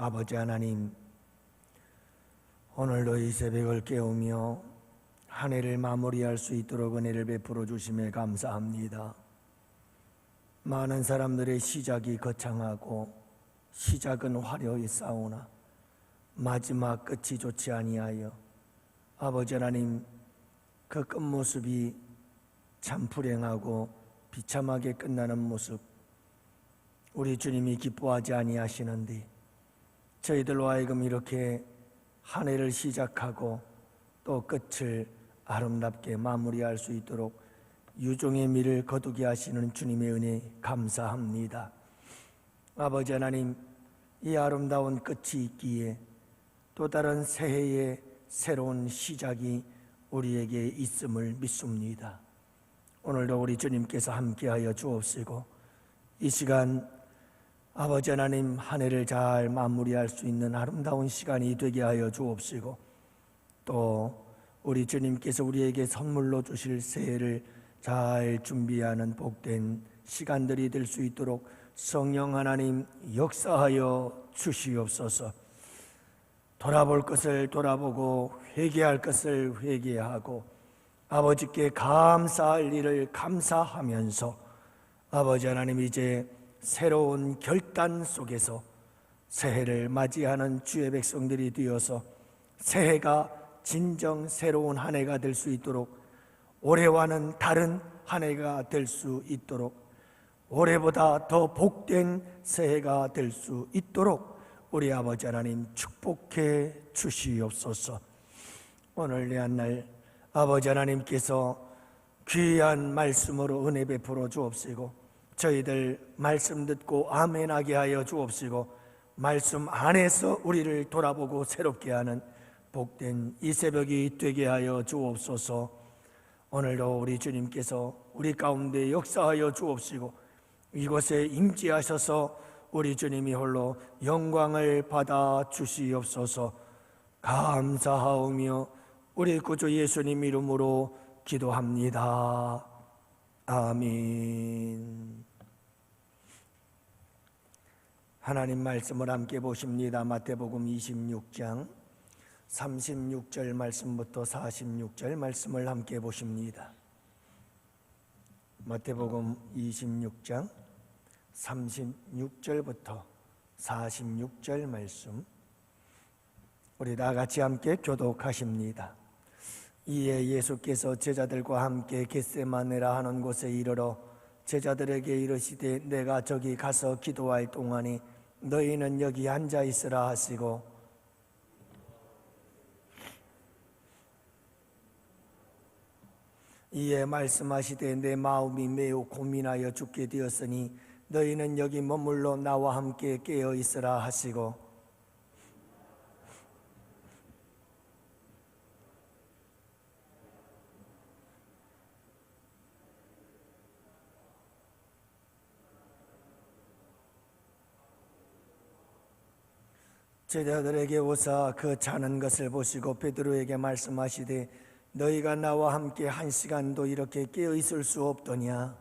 아버지 하나님, 오늘도 이 새벽을 깨우며 한 해를 마무리할 수 있도록 은혜를 베풀어 주심에 감사합니다. 많은 사람들의 시작이 거창하고 시작은 화려히 싸우나 마지막 끝이 좋지 아니하여 아버지 하나님, 그 끝모습이 참 불행하고 비참하게 끝나는 모습, 우리 주님이 기뻐하지 아니하시는데 저희들로 하여금 이렇게 한 해를 시작하고 또 끝을 아름답게 마무리할 수 있도록 유종의 미를 거두게 하시는 주님의 은혜 감사합니다. 아버지 하나님, 이 아름다운 끝이 있기에 또 다른 새해의 새로운 시작이 우리에게 있음을 믿습니다. 오늘도 우리 주님께서 함께하여 주옵시고 이 시간 아버지 하나님, 한 해를 잘 마무리할 수 있는 아름다운 시간이 되게 하여 주옵시고 또 우리 주님께서 우리에게 선물로 주실 새해를 잘 준비하는 복된 시간들이 될 수 있도록 성령 하나님 역사하여 주시옵소서. 돌아볼 것을 돌아보고 회개할 것을 회개하고 아버지께 감사할 일을 감사하면서 아버지 하나님, 이제 새로운 결단 속에서 새해를 맞이하는 주의 백성들이 되어서 새해가 진정 새로운 한 해가 될 수 있도록, 올해와는 다른 한 해가 될 수 있도록, 올해보다 더 복된 새해가 될 수 있도록 우리 아버지 하나님 축복해 주시옵소서. 오늘 내한날 아버지 하나님께서 귀한 말씀으로 은혜 베풀어 주옵시고 저희들 말씀 듣고 아멘하게 하여 주옵시고 말씀 안에서 우리를 돌아보고 새롭게 하는 복된 이 새벽이 되게 하여 주옵소서. 오늘도 우리 주님께서 우리 가운데 역사하여 주옵시고 이곳에 임재하셔서 우리 주님이 홀로 영광을 받아 주시옵소서. 감사하오며 우리 구주 예수님 이름으로 기도합니다. 아멘. 하나님 말씀을 함께 보십니다. 마태복음 26장 36절 말씀부터 46절 말씀을 함께 보십니다. 마태복음 26장 36절부터 46절 말씀, 우리 다 같이 함께 교독하십니다. 이에 예수께서 제자들과 함께 겟세마네라 하는 곳에 이르러 제자들에게 이르시되 내가 저기 가서 기도할 동안에 너희는 여기 앉아 있으라 하시고 이에 말씀하시되 내 마음이 매우 고민하여 죽게 되었으니 너희는 여기 머물러 나와 함께 깨어 있으라 하시고 제자들에게 오사 그 자는 것을 보시고 베드로에게 말씀하시되 너희가 나와 함께 한 시간도 이렇게 깨어 있을 수 없더냐.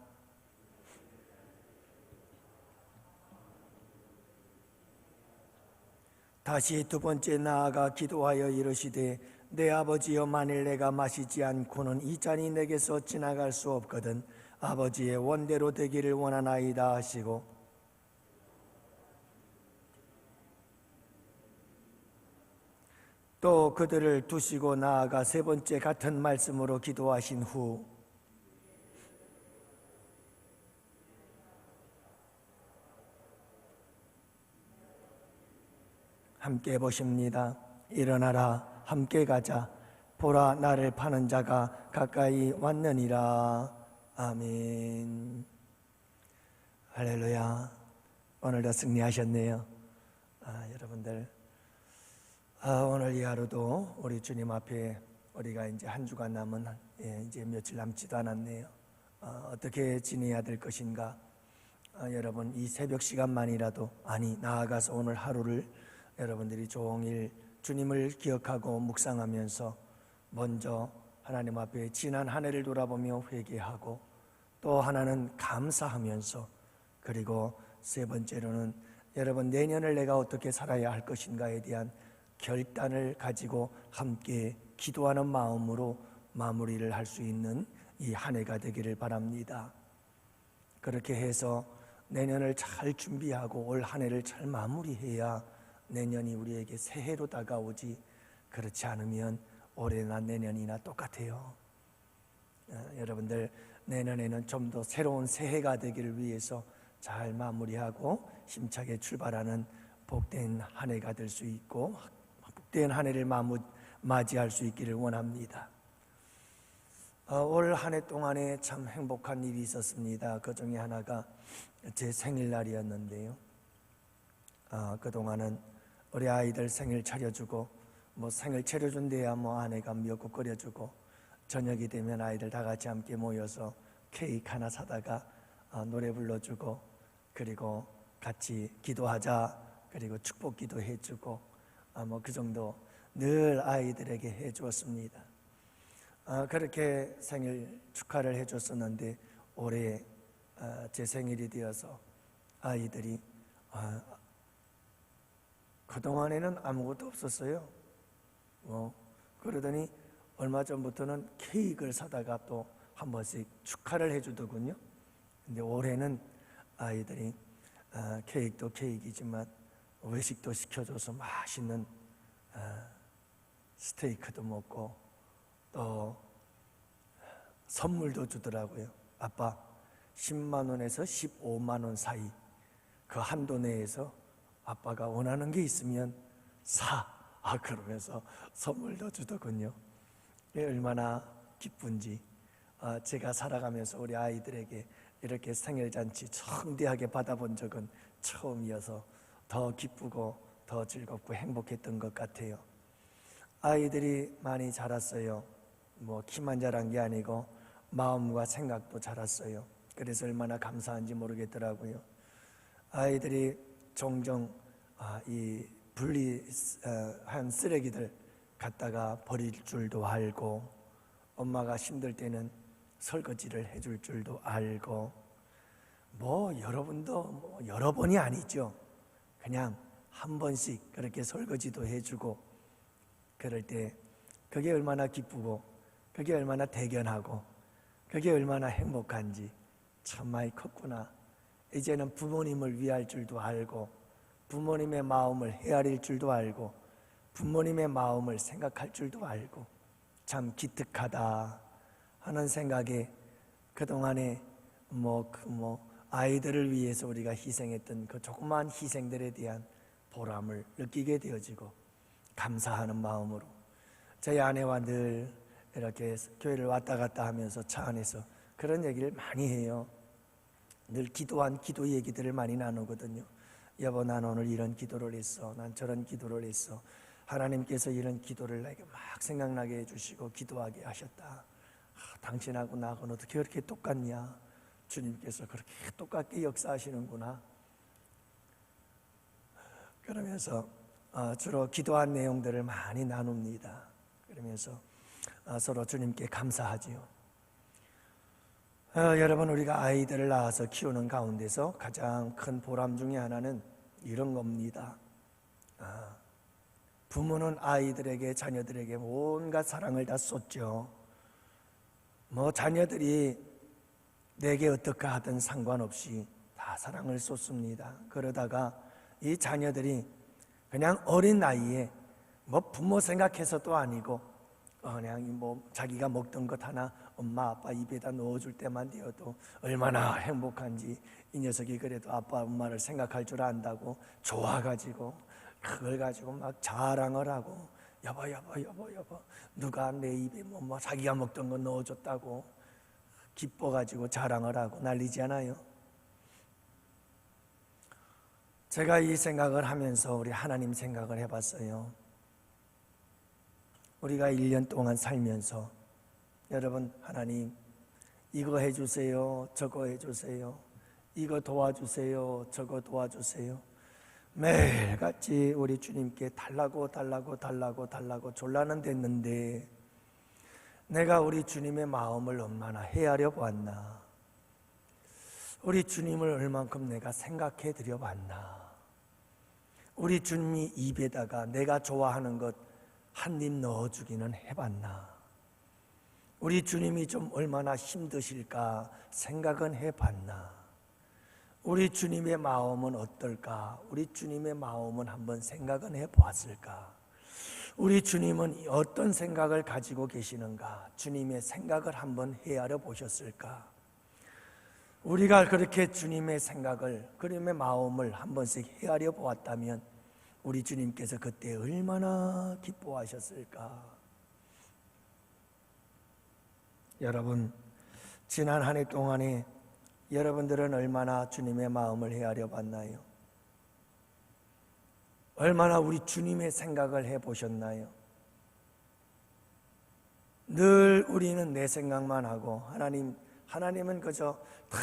다시 두 번째 나아가 기도하여 이르시되 내 아버지여, 만일 내가 마시지 않고는 이 잔이 내게서 지나갈 수 없거든 아버지의 원대로 되기를 원하나이다 하시고 또 그들을 두시고 나아가 세 번째 같은 말씀으로 기도하신 후 함께 보십니다. 일어나라, 함께 가자. 보라, 나를 파는 자가 가까이 왔느니라. 아멘. 할렐루야. 오늘도 승리하셨네요. 여러분들, 오늘 이 하루도 우리 주님 앞에 우리가 이제 한 주간 남은 이제 며칠 남지도 않았네요. 어떻게 지내야 될 것인가? 여러분, 이 새벽 시간만이라도, 나아가서 오늘 하루를 여러분들이 종일 주님을 기억하고 묵상하면서 먼저 하나님 앞에 지난 한 해를 돌아보며 회개하고 또 하나는 감사하면서, 그리고 세 번째로는 여러분, 내년을 내가 어떻게 살아야 할 것인가에 대한 결단을 가지고 함께 기도하는 마음으로 마무리를 할 수 있는 이 한 해가 되기를 바랍니다. 그렇게 해서 내년을 잘 준비하고 올 한 해를 잘 마무리해야 내년이 우리에게 새해로 다가오지, 그렇지 않으면 올해나 내년이나 똑같아요. 여러분들, 내년에는 좀 더 새로운 새해가 되기를 위해서 잘 마무리하고 힘차게 출발하는 복된 한 해가 될 수 있고 복된 한 해를 맞이할 수 있기를 원합니다. 올 한 해 동안에 참 행복한 일이 있었습니다. 그 중에 하나가 제 생일날이었는데요. 그동안은 우리 아이들 생일 차려주고, 생일 차려준 데야 아내가 미역국 끓여주고, 저녁이 되면 아이들 다 같이 함께 모여서 케이크 하나 사다가 노래 불러주고, 그리고 같이 기도하자, 그리고 축복 기도해주고, 그 정도 늘 아이들에게 해주었습니다. 그렇게 생일 축하를 해줬었는데 올해 제 생일이 되어서 아이들이 그동안에는 아무것도 없었어요. 그러더니 얼마 전부터는 케이크를 사다가 또 한 번씩 축하를 해주더군요. 근데 올해는 아이들이 케이크도 케이크이지만 외식도 시켜줘서 맛있는 스테이크도 먹고 또 선물도 주더라고요. 아빠, 10만 원에서 15만 원 사이 그 한도 내에서 아빠가 원하는 게 있으면 사. 그러면서 선물도 주더군요. 얼마나 기쁜지. 제가 살아가면서 우리 아이들에게 이렇게 생일잔치 성대하게 받아본 적은 처음이어서 더 기쁘고 더 즐겁고 행복했던 것 같아요. 아이들이 많이 자랐어요. 키만 자란 게 아니고 마음과 생각도 자랐어요. 그래서 얼마나 감사한지 모르겠더라고요. 아이들이 종종 이 분리한 쓰레기들 갖다가 버릴 줄도 알고, 엄마가 힘들 때는 설거지를 해줄 줄도 알고, 여러분도 여러 번이 아니죠. 그냥 한 번씩 그렇게 설거지도 해주고, 그럴 때 그게 얼마나 기쁘고 그게 얼마나 대견하고 그게 얼마나 행복한지 참 많이 컸구나. 이제는 부모님을 위할 줄도 알고 부모님의 마음을 헤아릴 줄도 알고 부모님의 마음을 생각할 줄도 알고 참 기특하다 하는 생각에 그동안에 아이들을 위해서 우리가 희생했던 그 조그마한 희생들에 대한 보람을 느끼게 되어지고 감사하는 마음으로 저희 아내와 늘 이렇게 교회를 왔다 갔다 하면서 차 안에서 그런 얘기를 많이 해요. 늘 기도한 기도 얘기들을 많이 나누거든요. 여보, 난 오늘 이런 기도를 했어. 난 저런 기도를 했어. 하나님께서 이런 기도를 내게 막 생각나게 해주시고 기도하게 하셨다. 당신하고 나하고는 어떻게 그렇게 똑같냐. 주님께서 그렇게 똑같게 역사하시는구나. 그러면서 주로 기도한 내용들을 많이 나눕니다. 그러면서 서로 주님께 감사하지요. 여러분, 우리가 아이들을 낳아서 키우는 가운데서 가장 큰 보람 중에 하나는 이런 겁니다. 부모는 아이들에게, 자녀들에게 온갖 사랑을 다 쏟죠. 자녀들이 내게 어떻게 하든 상관없이 다 사랑을 쏟습니다. 그러다가 이 자녀들이 그냥 어린 나이에 부모 생각해서도 아니고 그냥 자기가 먹던 것 하나 엄마 아빠 입에다 넣어줄 때만 되어도 얼마나 행복한지, 이 녀석이 그래도 아빠 엄마를 생각할 줄 안다고 좋아가지고 그걸 가지고 막 자랑을 하고 여보 누가 내 입에 자기가 먹던 거 넣어줬다고 기뻐가지고 자랑을 하고 난리잖아요. 제가 이 생각을 하면서 우리 하나님 생각을 해봤어요. 우리가 1년 동안 살면서 여러분, 하나님 이거 해주세요, 저거 해주세요, 이거 도와주세요, 저거 도와주세요, 매일같이 우리 주님께 달라고 졸라는 됐는데 내가 우리 주님의 마음을 얼마나 헤아려 보았나, 우리 주님을 얼만큼 내가 생각해 드려 봤나. 우리 주님이 입에다가 내가 좋아하는 것 한 입 넣어주기는 해봤나? 우리 주님이 좀 얼마나 힘드실까 생각은 해봤나? 우리 주님의 마음은 어떨까? 우리 주님의 마음은 한번 생각은 해보았을까? 우리 주님은 어떤 생각을 가지고 계시는가? 주님의 생각을 한번 헤아려 보셨을까? 우리가 그렇게 주님의 생각을, 주님의 마음을 한 번씩 헤아려 보았다면 우리 주님께서 그때 얼마나 기뻐하셨을까? 여러분, 지난 한 해 동안에 여러분들은 얼마나 주님의 마음을 헤아려 봤나요? 얼마나 우리 주님의 생각을 해보셨나요? 늘 우리는 내 생각만 하고 하나님은 그저 다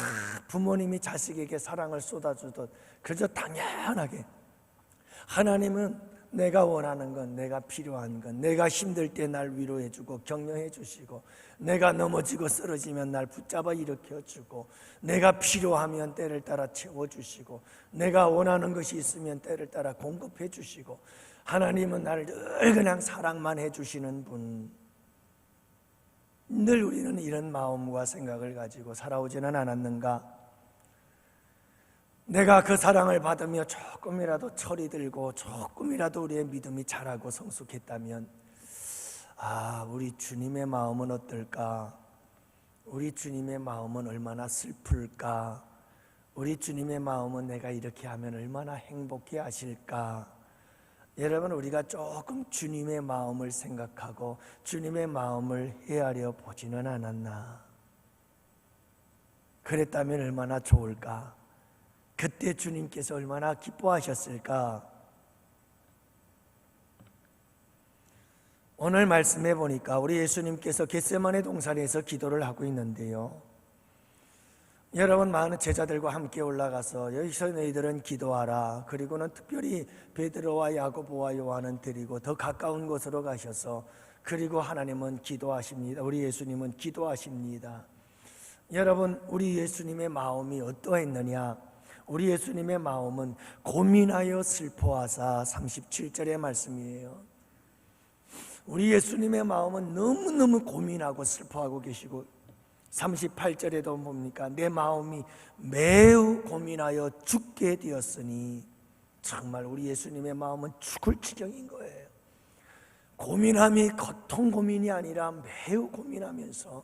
부모님이 자식에게 사랑을 쏟아주듯 그저 당연하게, 하나님은 내가 원하는 건, 내가 필요한 건, 내가 힘들 때 날 위로해 주고 격려해 주시고, 내가 넘어지고 쓰러지면 날 붙잡아 일으켜 주고, 내가 필요하면 때를 따라 채워 주시고, 내가 원하는 것이 있으면 때를 따라 공급해 주시고, 하나님은 나를 늘 그냥 사랑만 해 주시는 분. 늘 우리는 이런 마음과 생각을 가지고 살아오지는 않았는가? 내가 그 사랑을 받으며 조금이라도 철이 들고 조금이라도 우리의 믿음이 자라고 성숙했다면, 우리 주님의 마음은 어떨까? 우리 주님의 마음은 얼마나 슬플까? 우리 주님의 마음은 내가 이렇게 하면 얼마나 행복해 하실까? 여러분, 우리가 조금 주님의 마음을 생각하고 주님의 마음을 헤아려 보지는 않았나? 그랬다면 얼마나 좋을까? 그때 주님께서 얼마나 기뻐하셨을까? 오늘 말씀해 보니까 우리 예수님께서 겟세마네 동산에서 기도를 하고 있는데요, 여러분, 많은 제자들과 함께 올라가서 여기서 너희들은 기도하라. 그리고는 특별히 베드로와 야고보와 요한은 데리고 더 가까운 곳으로 가셔서, 그리고 하나님은 기도하십니다. 우리 예수님은 기도하십니다. 여러분, 우리 예수님의 마음이 어떠했느냐? 우리 예수님의 마음은 고민하여 슬퍼하사, 37절의 말씀이에요. 우리 예수님의 마음은 너무너무 고민하고 슬퍼하고 계시고, 38절에도 뭡니까? 내 마음이 매우 고민하여 죽게 되었으니. 정말 우리 예수님의 마음은 죽을 지경인 거예요. 고민함이 고통 고민이 아니라 매우 고민하면서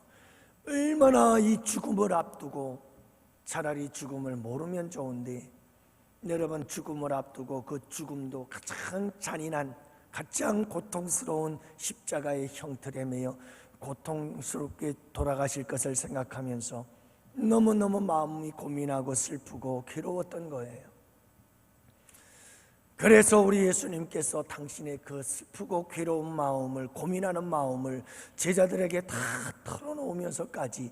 얼마나 이 죽음을 앞두고, 차라리 죽음을 모르면 좋은데, 여러분, 죽음을 앞두고 그 죽음도 가장 잔인한, 가장 고통스러운 십자가의 형틀에 매여 고통스럽게 돌아가실 것을 생각하면서 너무너무 마음이 고민하고 슬프고 괴로웠던 거예요. 그래서 우리 예수님께서 당신의 그 슬프고 괴로운 마음을, 고민하는 마음을 제자들에게 다 털어놓으면서까지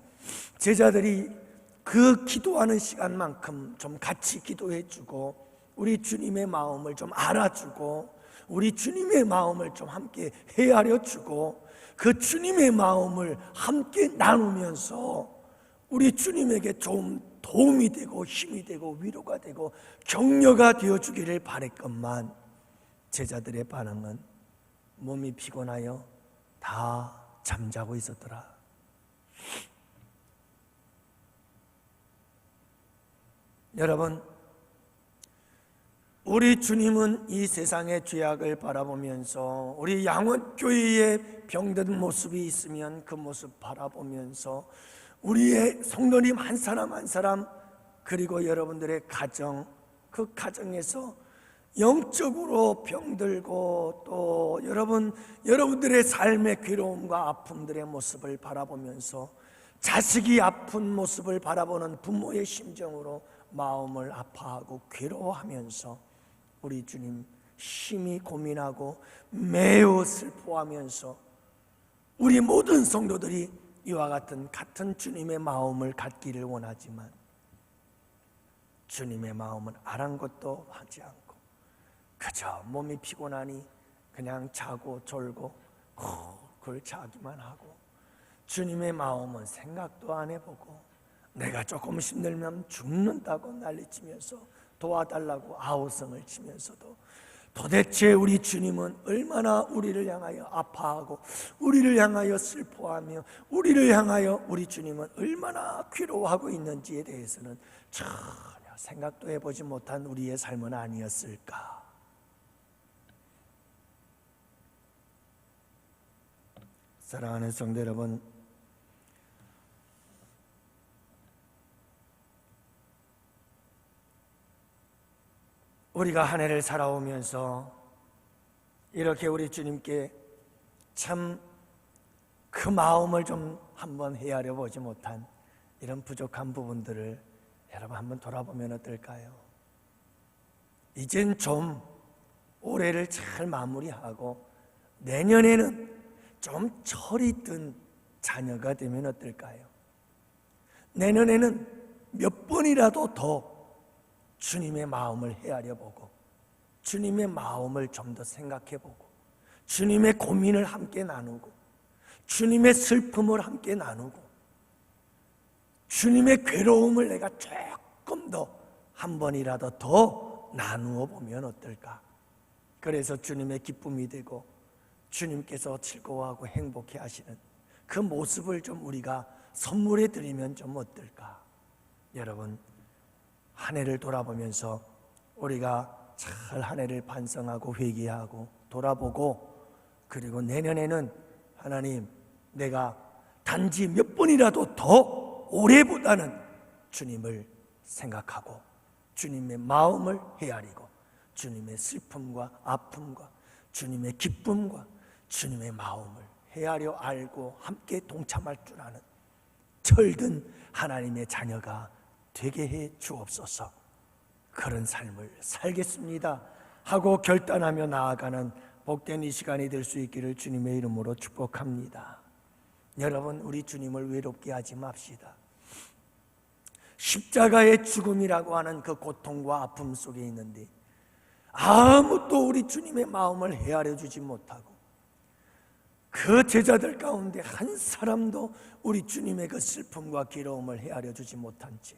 제자들이 그 기도하는 시간만큼 좀 같이 기도해 주고, 우리 주님의 마음을 좀 알아주고, 우리 주님의 마음을 좀 함께 헤아려 주고, 그 주님의 마음을 함께 나누면서 우리 주님에게 좀 도움이 되고 힘이 되고 위로가 되고 격려가 되어 주기를 바랬건만, 제자들의 반응은 몸이 피곤하여 다 잠자고 있었더라. 여러분, 우리 주님은 이 세상의 죄악을 바라보면서, 우리 양원교회에 병든 모습이 있으면 그 모습 바라보면서, 우리의 성도님 한 사람 한 사람, 그리고 여러분들의 가정, 그 가정에서 영적으로 병들고 또 여러분들의 삶의 괴로움과 아픔들의 모습을 바라보면서, 자식이 아픈 모습을 바라보는 부모의 심정으로 마음을 아파하고 괴로워하면서 우리 주님 심히 고민하고 매우 슬퍼하면서, 우리 모든 성도들이 이와 같은 주님의 마음을 갖기를 원하지만, 주님의 마음은 아랑곳도 하지 않고 그저 몸이 피곤하니 그냥 자고 졸고 굴 자기만 하고, 주님의 마음은 생각도 안 해보고, 내가 조금 힘들면 죽는다고 난리치면서 도와달라고 아우성을 치면서도 도대체 우리 주님은 얼마나 우리를 향하여 아파하고 우리를 향하여 슬퍼하며 우리를 향하여 우리 주님은 얼마나 괴로워하고 있는지에 대해서는 전혀 생각도 해보지 못한 우리의 삶은 아니었을까. 사랑하는 성도 여러분, 우리가 한 해를 살아오면서 이렇게 우리 주님께 참 그 마음을 좀 한번 헤아려 보지 못한 이런 부족한 부분들을 여러분 한번 돌아보면 어떨까요? 이젠 좀 올해를 잘 마무리하고 내년에는 좀 철이 든 자녀가 되면 어떨까요? 내년에는 몇 번이라도 더 주님의 마음을 헤아려 보고 주님의 마음을 좀 더 생각해 보고 주님의 고민을 함께 나누고 주님의 슬픔을 함께 나누고 주님의 괴로움을 내가 조금 더 한 번이라도 더 나누어 보면 어떨까? 그래서 주님의 기쁨이 되고 주님께서 즐거워하고 행복해 하시는 그 모습을 좀 우리가 선물해 드리면 좀 어떨까? 여러분, 한 해를 돌아보면서 우리가 잘 한 해를 반성하고 회개하고 돌아보고, 그리고 내년에는 하나님, 내가 단지 몇 번이라도 더 올해보다는 주님을 생각하고 주님의 마음을 헤아리고 주님의 슬픔과 아픔과 주님의 기쁨과 주님의 마음을 헤아려 알고 함께 동참할 줄 아는 철든 하나님의 자녀가 되게 해 주옵소서. 그런 삶을 살겠습니다 하고 결단하며 나아가는 복된 이 시간이 될 수 있기를 주님의 이름으로 축복합니다. 여러분, 우리 주님을 외롭게 하지 맙시다. 십자가의 죽음이라고 하는 그 고통과 아픔 속에 있는데 아무도 우리 주님의 마음을 헤아려 주지 못하고 그 제자들 가운데 한 사람도 우리 주님의 그 슬픔과 괴로움을 헤아려 주지 못한 채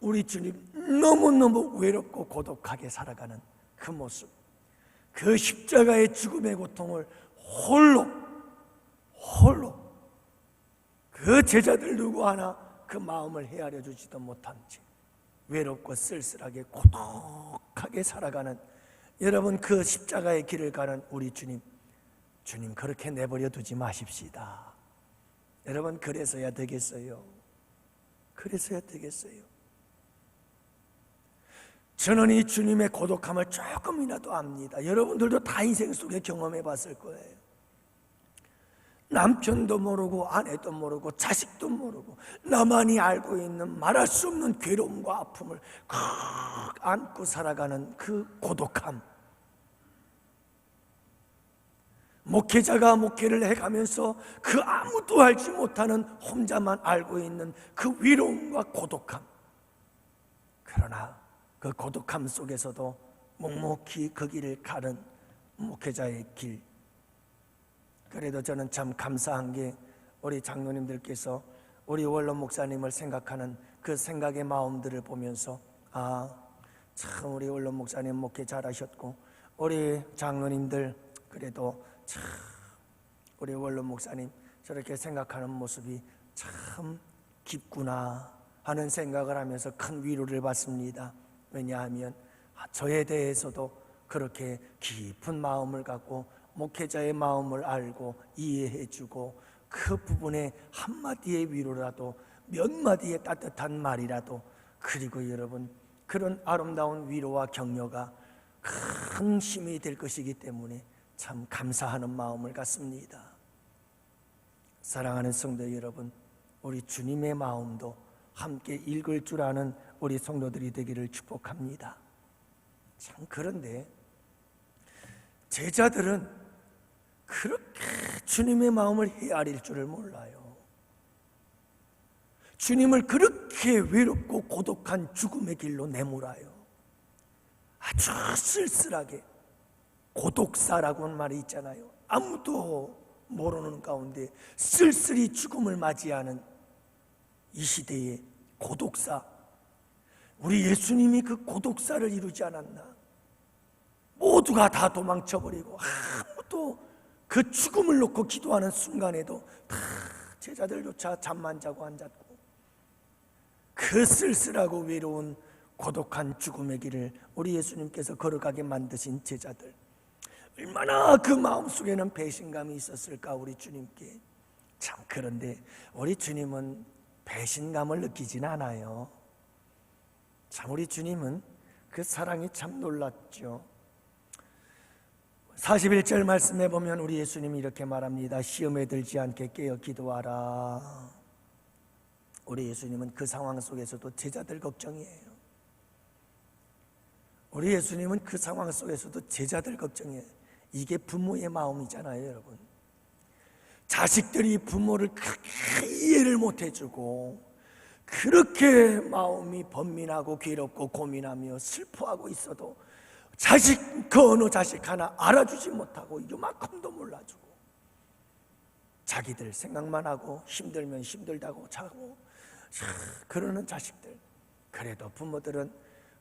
우리 주님 너무너무 외롭고 고독하게 살아가는 그 모습, 그 십자가의 죽음의 고통을 홀로 그 제자들 누구 하나 그 마음을 헤아려 주지도 못한 채 외롭고 쓸쓸하게 고독하게 살아가는 여러분, 그 십자가의 길을 가는 우리 주님 그렇게 내버려 두지 마십시다. 여러분, 그래서야 되겠어요. 그래서야 되겠어요. 저는 이 주님의 고독함을 조금이라도 압니다. 여러분들도 다 인생 속에 경험해 봤을 거예요. 남편도 모르고 아내도 모르고 자식도 모르고 나만이 알고 있는 말할 수 없는 괴로움과 아픔을 안고 살아가는 그 고독함, 목회자가 목회를 해가면서 그 아무도 알지 못하는 혼자만 알고 있는 그 위로움과 고독함, 그러나 그 고독함 속에서도 묵묵히 그 길을 가는 목회자의 길. 그래도 저는 참 감사한 게 우리 장로님들께서 우리 원로 목사님을 생각하는 그 생각의 마음들을 보면서 참 우리 원로 목사님 목회 잘하셨고 우리 장로님들 그래도 참 우리 원로 목사님 저렇게 생각하는 모습이 참 깊구나 하는 생각을 하면서 큰 위로를 받습니다. 왜냐하면 저에 대해서도 그렇게 깊은 마음을 갖고 목회자의 마음을 알고 이해해주고 그 부분에 한마디의 위로라도 몇 마디의 따뜻한 말이라도, 그리고 여러분, 그런 아름다운 위로와 격려가 큰 힘이 될 것이기 때문에 참 감사하는 마음을 갖습니다. 사랑하는 성도 여러분, 우리 주님의 마음도 함께 읽을 줄 아는 우리 성도들이 되기를 축복합니다. 참, 그런데 제자들은 그렇게 주님의 마음을 헤아릴 줄을 몰라요. 주님을 그렇게 외롭고 고독한 죽음의 길로 내몰아요. 아주 쓸쓸하게, 고독사라고 하는 말이 있잖아요. 아무도 모르는 가운데 쓸쓸히 죽음을 맞이하는 이 시대의 고독사, 우리 예수님이 그 고독사를 이루지 않았나? 모두가 다 도망쳐버리고 아무도 그 죽음을 놓고 기도하는 순간에도 다 제자들조차 잠만 자고 앉았고, 그 쓸쓸하고 외로운 고독한 죽음의 길을 우리 예수님께서 걸어가게 만드신 제자들, 얼마나 그 마음속에는 배신감이 있었을까 우리 주님께. 참, 그런데 우리 주님은 배신감을 느끼진 않아요. 참, 우리 주님은 그 사랑이 참 놀랍죠. 41절 말씀에 보면 우리 예수님이 이렇게 말합니다. 시험에 들지 않게 깨어 기도하라. 우리 예수님은 그 상황 속에서도 제자들 걱정이에요. 우리 예수님은 그 상황 속에서도 제자들 걱정이에요. 이게 부모의 마음이잖아요, 여러분. 자식들이 부모를 그렇게 이해를 못 해주고 그렇게 마음이 번민하고 괴롭고 고민하며 슬퍼하고 있어도 그 어느 자식 하나 알아주지 못하고 이만큼도 몰라주고 자기들 생각만 하고 힘들면 힘들다고 자고 그러는 자식들, 그래도 부모들은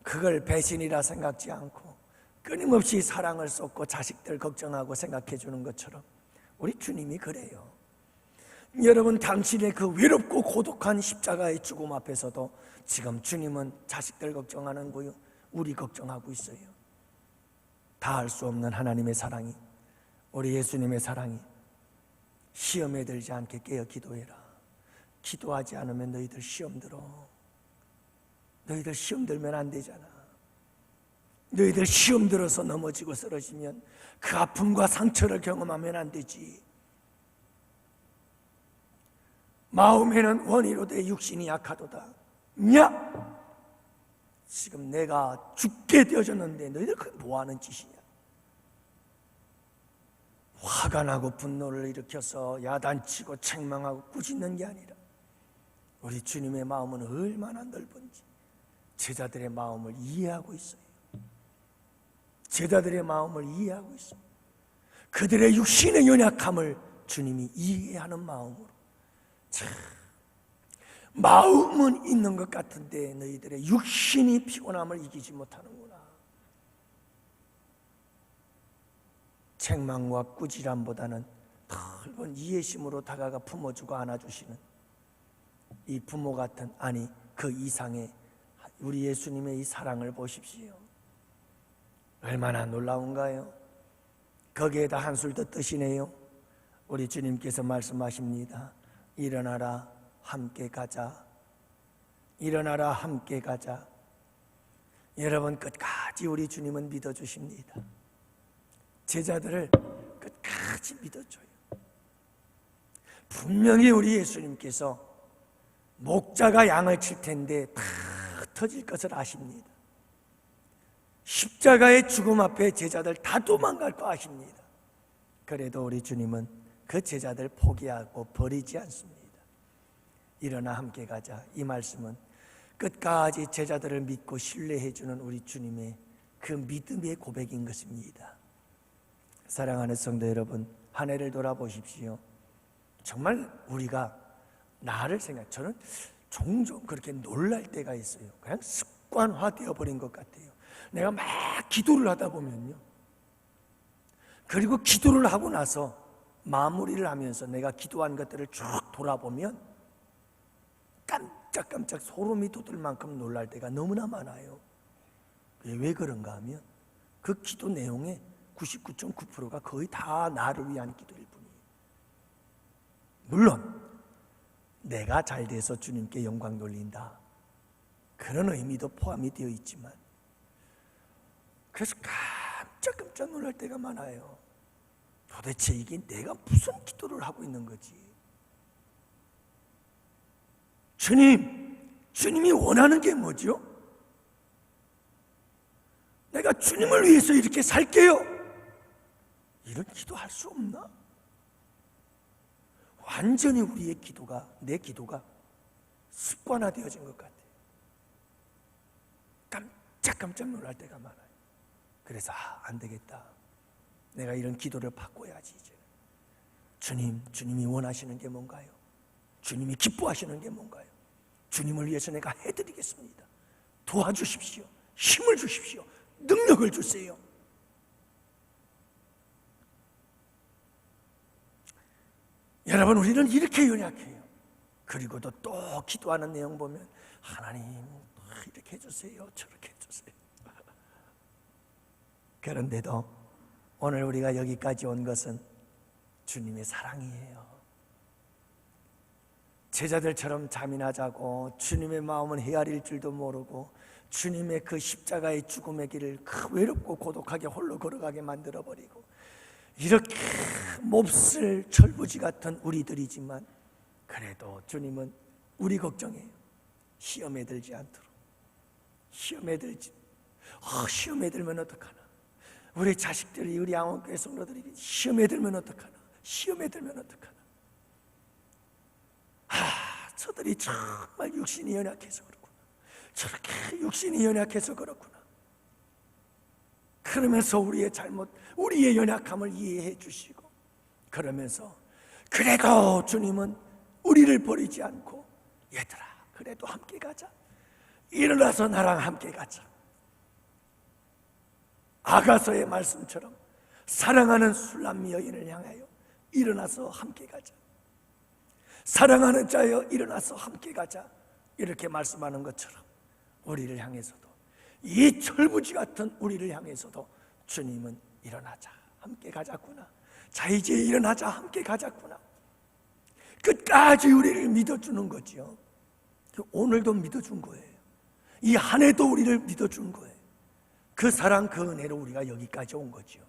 그걸 배신이라 생각지 않고 끊임없이 사랑을 쏟고 자식들 걱정하고 생각해 주는 것처럼 우리 주님이 그래요. 여러분, 당신의 그 외롭고 고독한 십자가의 죽음 앞에서도 지금 주님은 자식들 걱정하는 거요, 우리 걱정하고 있어요. 다 알 수 없는 하나님의 사랑이, 우리 예수님의 사랑이 시험에 들지 않게 깨어 기도해라. 기도하지 않으면 너희들 시험 들어. 너희들 시험 들면 안 되잖아. 너희들 시험 들어서 넘어지고 쓰러지면 그 아픔과 상처를 경험하면 안 되지. 마음에는 원이로되 육신이 약하도다. 야! 지금 내가 죽게 되어졌는데 너희들 그게 뭐하는 짓이냐? 화가 나고 분노를 일으켜서 야단치고 책망하고 꾸짖는 게 아니라 우리 주님의 마음은 얼마나 넓은지 제자들의 마음을 이해하고 있어요. 제자들의 마음을 이해하고 있습니다. 그들의 육신의 연약함을 주님이 이해하는 마음으로, 참, 마음은 있는 것 같은데 너희들의 육신이 피곤함을 이기지 못하는구나. 책망과 꾸지람보다는 넓은 이해심으로 다가가 품어주고 안아주시는 이 부모 같은, 아니 그 이상의 우리 예수님의 이 사랑을 보십시오. 얼마나 놀라운가요? 거기에다 한술 더 뜨시네요. 우리 주님께서 말씀하십니다. 일어나라, 함께 가자. 일어나라, 함께 가자. 여러분, 끝까지 우리 주님은 믿어주십니다. 제자들을 끝까지 믿어줘요. 분명히 우리 예수님께서 목자가 양을 칠 텐데 다 흩어질 것을 아십니다. 십자가의 죽음 앞에 제자들 다 도망갈 거 아십니다. 그래도 우리 주님은 그 제자들 포기하고 버리지 않습니다. 일어나 함께 가자. 이 말씀은 끝까지 제자들을 믿고 신뢰해 주는 우리 주님의 그 믿음의 고백인 것입니다. 사랑하는 성도 여러분, 한 해를 돌아보십시오. 정말 우리가 나를 저는 종종 그렇게 놀랄 때가 있어요. 그냥 습관화되어 버린 것 같아요. 내가 막 기도를 하다 보면요, 그리고 기도를 하고 나서 마무리를 하면서 내가 기도한 것들을 쭉 돌아보면 깜짝깜짝 소름이 돋을 만큼 놀랄 때가 너무나 많아요. 왜 그런가 하면 그 기도 내용의 99.9%가 거의 다 나를 위한 기도일 뿐이에요. 물론 내가 잘 돼서 주님께 영광 돌린다, 그런 의미도 포함이 되어 있지만, 그래서 깜짝깜짝 놀랄 때가 많아요. 도대체 이게 내가 무슨 기도를 하고 있는 거지? 주님이 원하는 게 뭐죠? 내가 주님을 위해서 이렇게 살게요, 이런 기도할 수 없나? 완전히 우리의 기도가, 내 기도가 습관화되어진 것 같아요. 깜짝깜짝 놀랄 때가 많아요. 그래서 안 되겠다, 내가 이런 기도를 바꿔야지. 이제 주님이 원하시는 게 뭔가요? 주님이 기뻐하시는 게 뭔가요? 주님을 위해서 내가 해드리겠습니다. 도와주십시오. 힘을 주십시오. 능력을 주세요. 여러분, 우리는 이렇게 연약해요. 그리고도 또 기도하는 내용 보면 하나님 이렇게 해주세요, 저렇게 해주세요. 그런데도 오늘 우리가 여기까지 온 것은 주님의 사랑이에요. 제자들처럼 잠이나 자고 주님의 마음은 헤아릴 줄도 모르고 주님의 그 십자가의 죽음의 길을 외롭고 고독하게 홀로 걸어가게 만들어버리고 이렇게 몹쓸 철부지 같은 우리들이지만 그래도 주님은 우리 걱정해요. 시험에 들지 않도록. 시험에 들면 어떡하나. 우리 자식들이, 우리 양원교회 성도들이 시험에 들면 어떡하나. 시험에 들면 어떡하나. 저들이 정말 육신이 연약해서 그렇구나. 저렇게 육신이 연약해서 그렇구나. 그러면서 우리의 잘못, 우리의 연약함을 이해해 주시고, 그러면서 그래도 주님은 우리를 버리지 않고, 얘들아 그래도 함께 가자. 일어나서 나랑 함께 가자. 아가서의 말씀처럼 사랑하는 술람 여인을 향하여 일어나서 함께 가자. 사랑하는 자여 일어나서 함께 가자. 이렇게 말씀하는 것처럼 우리를 향해서도, 이 철부지 같은 우리를 향해서도 주님은 일어나자, 함께 가자꾸나. 자, 이제 일어나자, 함께 가자꾸나. 끝까지 우리를 믿어주는 거죠. 오늘도 믿어준 거예요. 이 한 해도 우리를 믿어준 거예요. 그 사랑, 그 은혜로 우리가 여기까지 온 거죠.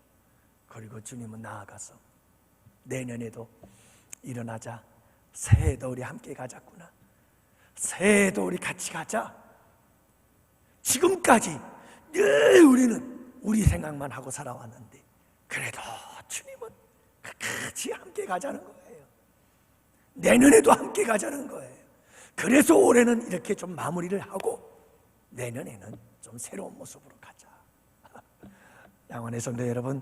그리고 주님은 나아가서 내년에도 일어나자, 새해도 우리 함께 가자꾸나. 새해도 우리 같이 가자. 지금까지 늘 우리는 우리 생각만 하고 살아왔는데 그래도 주님은 같이 함께 가자는 거예요. 내년에도 함께 가자는 거예요. 그래서 올해는 이렇게 좀 마무리를 하고 내년에는 좀 새로운 모습으로 가자. 양원의 성도 여러분,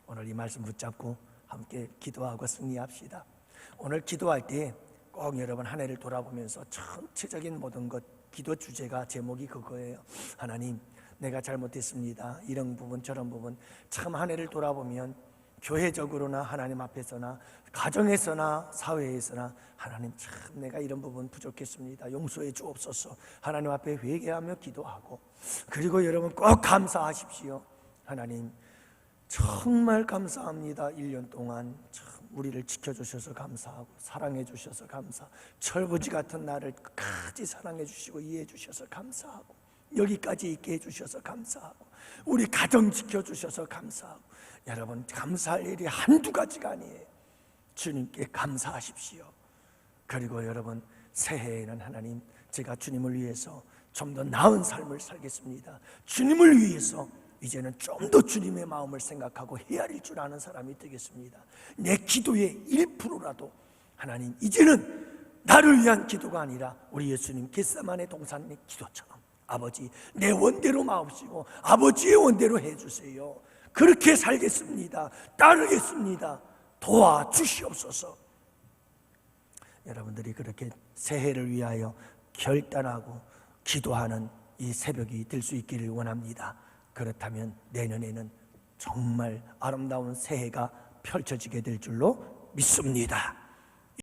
오늘 이 말씀 붙잡고 함께 기도하고 승리합시다. 오늘 기도할 때 꼭 여러분 한 해를 돌아보면서 전체적인 모든 것, 기도 주제가, 제목이 그거예요. 하나님, 내가 잘못했습니다. 이런 부분 저런 부분. 참 한 해를 돌아보면 교회적으로나 하나님 앞에서나 가정에서나 사회에서나 하나님, 참 내가 이런 부분 부족했습니다. 용서해 주옵소서. 하나님 앞에 회개하며 기도하고, 그리고 여러분 꼭 감사하십시오. 하나님 정말 감사합니다. 1년 동안 참 우리를 지켜주셔서 감사하고 사랑해 주셔서 감사, 철부지 같은 나를 끝까지 사랑해 주시고 이해해 주셔서 감사하고, 여기까지 있게 해주셔서 감사하고, 우리 가정 지켜주셔서 감사하고. 여러분, 감사할 일이 한두 가지가 아니에요. 주님께 감사하십시오. 그리고 여러분, 새해에는 하나님, 제가 주님을 위해서 좀 더 나은 삶을 살겠습니다. 주님을 위해서 이제는 좀 더 주님의 마음을 생각하고 헤아릴 줄 아는 사람이 되겠습니다. 내 기도의 1%라도 하나님, 이제는 나를 위한 기도가 아니라 우리 예수님 겟세마네 동산의 기도처럼, 아버지 내 원대로 마옵시고 아버지의 원대로 해주세요. 그렇게 살겠습니다. 따르겠습니다. 도와주시옵소서. 여러분들이 그렇게 새해를 위하여 결단하고 기도하는 이 새벽이 될 수 있기를 원합니다. 그렇다면 내년에는 정말 아름다운 새해가 펼쳐지게 될 줄로 믿습니다.